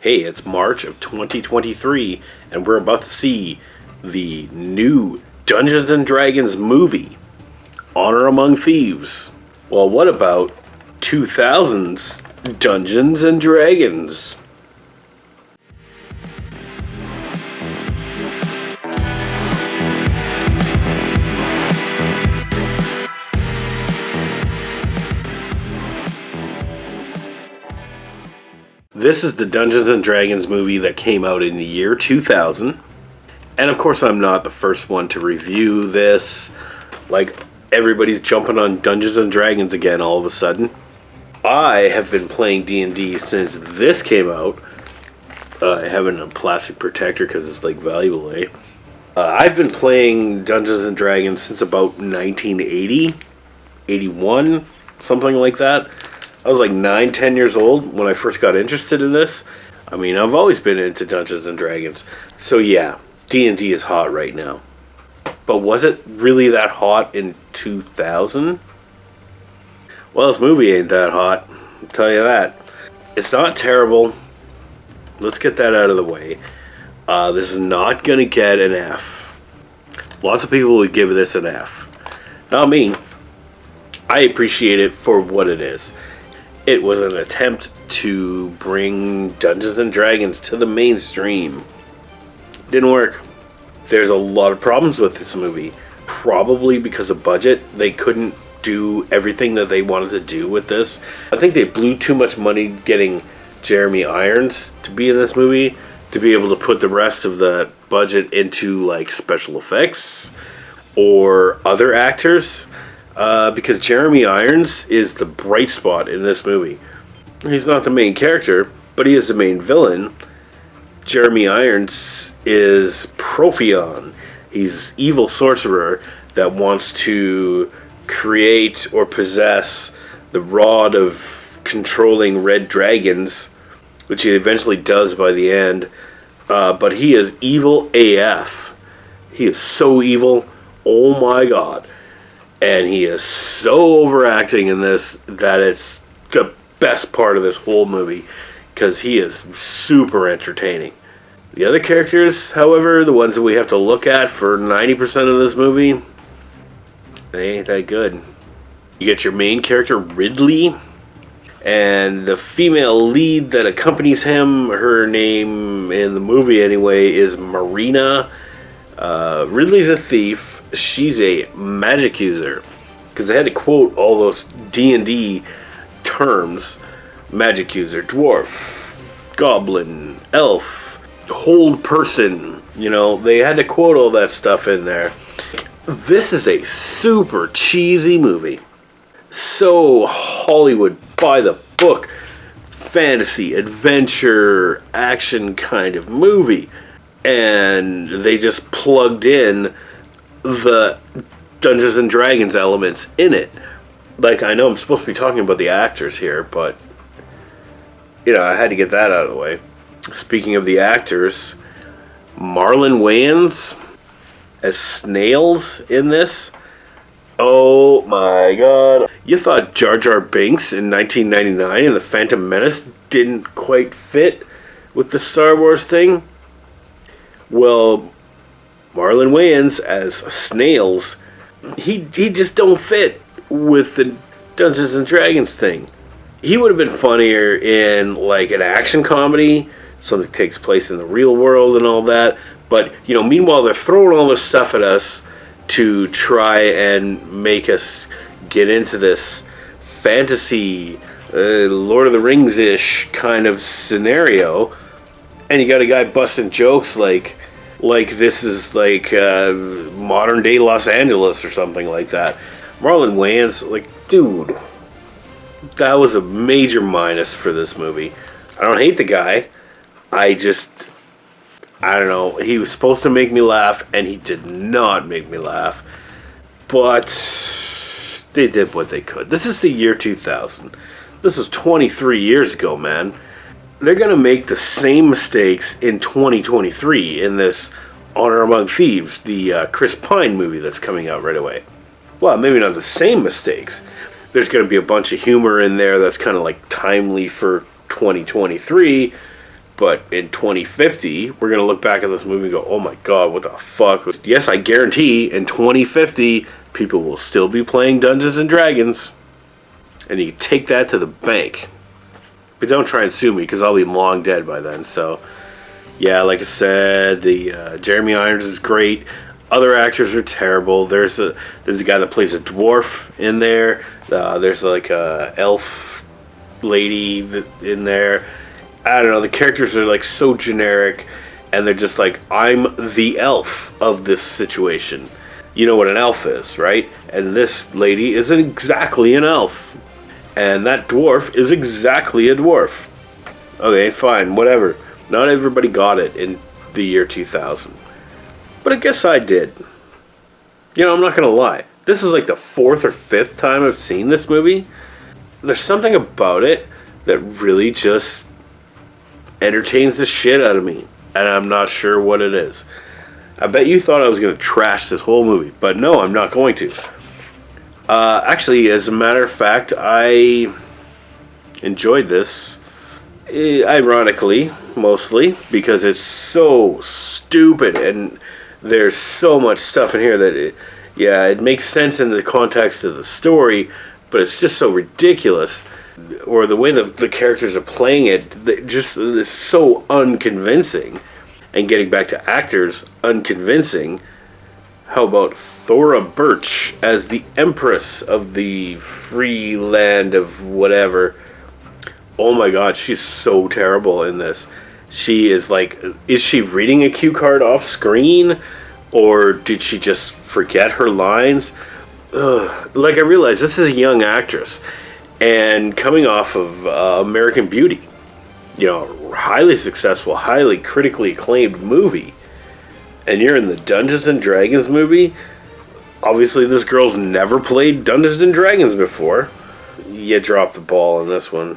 Hey, it's March of 2023, and we're about to see the new Dungeons and Dragons movie, Honor Among Thieves. Well, what about 2000's Dungeons and Dragons? This is the Dungeons and Dragons movie that came out in the year 2000. And of course, I'm not the first one to review this. Like, everybody's jumping on Dungeons and Dragons again all of a sudden. I have been playing D&D since this came out. I have it in a plastic protector because it's like valuable, eh? I've been playing Dungeons and Dragons since about 1980, 81, something like that. I was like 9, 10 years old when I first got interested in this. I mean, I've always been into Dungeons and Dragons. So yeah, D&D is hot right now. But was it really that hot in 2000? Well, this movie ain't that hot, I'll tell you that. It's not terrible. Let's get that out of the way. This is not going to get an F. Lots of people would give this an F. Not me. I appreciate it for what it is. It was an attempt to bring Dungeons and Dragons to the mainstream. Didn't work. There's a lot of problems with this movie. Probably because of budget. They couldn't do everything that they wanted to do with this. I think they blew too much money getting Jeremy Irons to be in this movie to be able to put the rest of the budget into like special effects or other actors. Because Jeremy Irons is the bright spot in this movie. He's not the main character, but he is the main villain. Jeremy Irons is Profion. He's evil sorcerer that wants to create or possess the rod of controlling red dragons, which he eventually does by the end. But he is evil AF. He is so evil. Oh my god. And he is so overacting in this that it's the best part of this whole movie because he is super entertaining. The other characters, however, the ones that we have to look at for 90% of this movie, they ain't that good. You get your main character, Ridley, and the female lead that accompanies him, her name in the movie anyway, is Marina. Ridley's a thief. She's a magic user. Because I had to quote all those D&D terms. Magic user, dwarf, goblin, elf, hold person. You know, they had to quote all that stuff in there. This is a super cheesy movie. So Hollywood by the book. Fantasy, adventure, action kind of movie. And they just plugged in the Dungeons and Dragons elements in it. Like, I know I'm supposed to be talking about the actors here, but, you know, I had to get that out of the way. Speaking of the actors, Marlon Wayans as Snails in this. Oh my god. You thought Jar Jar Binks in 1999 in The Phantom Menace didn't quite fit with the Star Wars thing? Well, Marlon Wayans as Snails, he just don't fit with the Dungeons and Dragons thing. He would have been funnier in like an action comedy, something that takes place in the real world and all that. But, you know, meanwhile they're throwing all this stuff at us to try and make us get into this fantasy, Lord of the Rings-ish kind of scenario. And you got a guy busting jokes like this is like modern day Los Angeles or something like that. Marlon Wayans, like, dude, that was a major minus for this movie. I don't hate the guy. I don't know. He was supposed to make me laugh, and he did not make me laugh. But they did what they could. This is the year 2000. This was 23 years ago, man. They're going to make the same mistakes in 2023 in this Honor Among Thieves, the Chris Pine movie that's coming out right away. Well, maybe not the same mistakes. There's going to be a bunch of humor in there that's kind of like timely for 2023, But in 2050, we're going to look back at this movie and go, oh my god, what the fuck? Yes, I guarantee in 2050, people will still be playing Dungeons and Dragons. And you can take that to the bank. But don't try and sue me, because I'll be long dead by then. So, yeah, like I said, the Jeremy Irons is great. Other actors are terrible. There's a guy that plays a dwarf in there. There's like a elf lady in there. I don't know, the characters are like so generic, and they're just like, I'm the elf of this situation. You know what an elf is, right? And this lady isn't exactly an elf. And that dwarf is exactly a dwarf. Okay, fine, whatever. Not everybody got it in the year 2000. But I guess I did. You know, I'm not gonna lie. This is like the 4th or 5th time I've seen this movie. There's something about it that really just entertains the shit out of me, and I'm not sure what it is. I bet you thought I was going to trash this whole movie, but no, I'm not going to. Actually, as a matter of fact, I enjoyed this, ironically, mostly, because it's so stupid, and there's so much stuff in here that, it makes sense in the context of the story, but it's just so ridiculous. Or the way the characters are playing it, just is so unconvincing. And getting back to actors, unconvincing. How about Thora Birch as the Empress of the free land of whatever? Oh my god, she's so terrible in this. She is like, is she reading a cue card off screen? Or did she just forget her lines? Like, I realize this is a young actress. And coming off of American Beauty, you know, highly successful, highly critically acclaimed movie, and you're in the Dungeons and Dragons movie. Obviously, this girl's never played Dungeons and Dragons before. You dropped the ball on this one.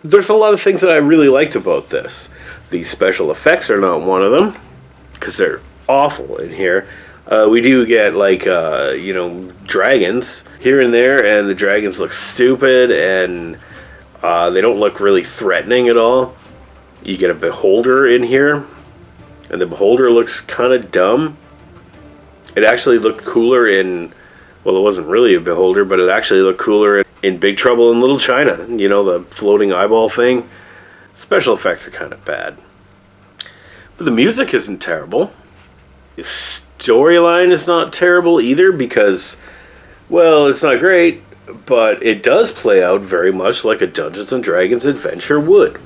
There's a lot of things that I really liked about this. The special effects are not one of them, because they're awful in here. We do get, like, dragons here and there, and the dragons look stupid, and they don't look really threatening at all. You get a beholder in here, and the beholder looks kind of dumb. It actually looked cooler in, well, it wasn't really a beholder, but it actually looked cooler in Big Trouble in Little China. You know, the floating eyeball thing. Special effects are kind of bad. But the music isn't terrible. The storyline is not terrible either, because, well, it's not great, but it does play out very much like a Dungeons and Dragons adventure would.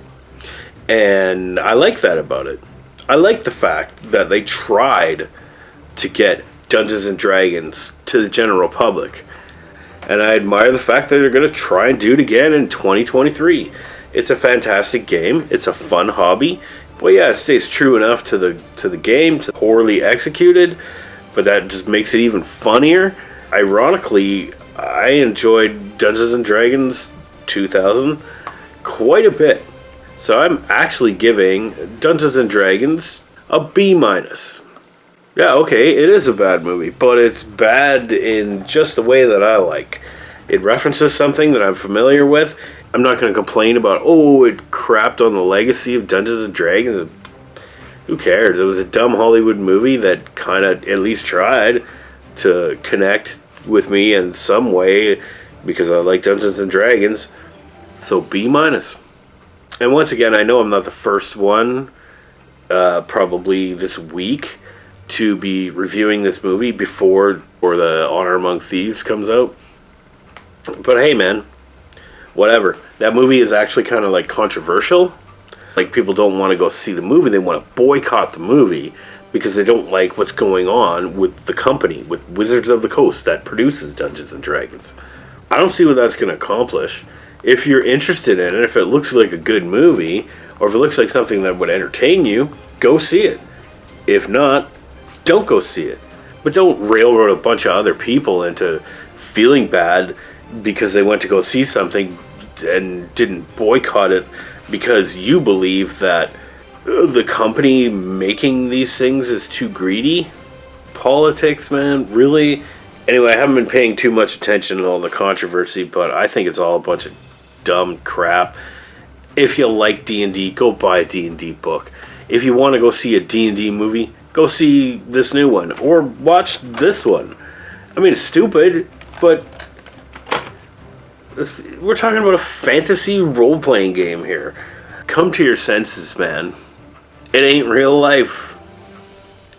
And I like that about it. I like the fact that they tried to get Dungeons and Dragons to the general public. And I admire the fact that they're going to try and do it again in 2023. It's a fantastic game. It's a fun hobby. Well, yeah, it stays true enough to the game. It's poorly executed, but that just makes it even funnier. Ironically, I enjoyed Dungeons and Dragons 2000 quite a bit. So I'm actually giving Dungeons and Dragons a B-. Yeah, okay, it is a bad movie, but it's bad in just the way that I like. It references something that I'm familiar with. I'm not going to complain about, it crapped on the legacy of Dungeons and Dragons. Who cares? It was a dumb Hollywood movie that kind of at least tried to connect with me in some way, because I like Dungeons and Dragons. So B-. And once again, I know I'm not the first one, probably this week, to be reviewing this movie before or the Honor Among Thieves comes out. But hey, man, whatever. That movie is actually kind of like controversial. Like, people don't want to go see the movie. They want to boycott the movie because they don't like what's going on with the company, with Wizards of the Coast that produces Dungeons and Dragons. I don't see what that's going to accomplish. If you're interested in it, if it looks like a good movie, or if it looks like something that would entertain you, go see it. If not, don't go see it. But don't railroad a bunch of other people into feeling bad because they went to go see something and didn't boycott it because you believe that the company making these things is too greedy. Politics, man, really? Anyway, I haven't been paying too much attention to all the controversy, but I think it's all a bunch of dumb crap. If you like D&D, go buy a D&D book. If you want to go see a D&D movie, go see this new one. Or watch this one. I mean, it's stupid, but we're talking about a fantasy role-playing game here. Come to your senses, man. It ain't real life.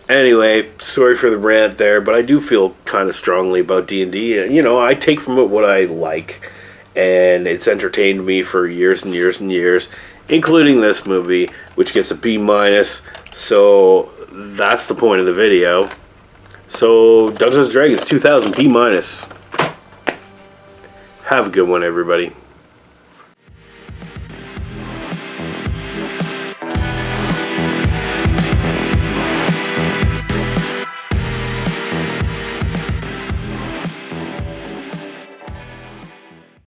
Anyway, sorry for the rant there, but I do feel kind of strongly about D&D. You know, I take from it what I like, and it's entertained me for years and years and years, including this movie, which gets a B-. So that's the point of the video. So Dungeons & Dragons 2000 B-. Have a good one, everybody.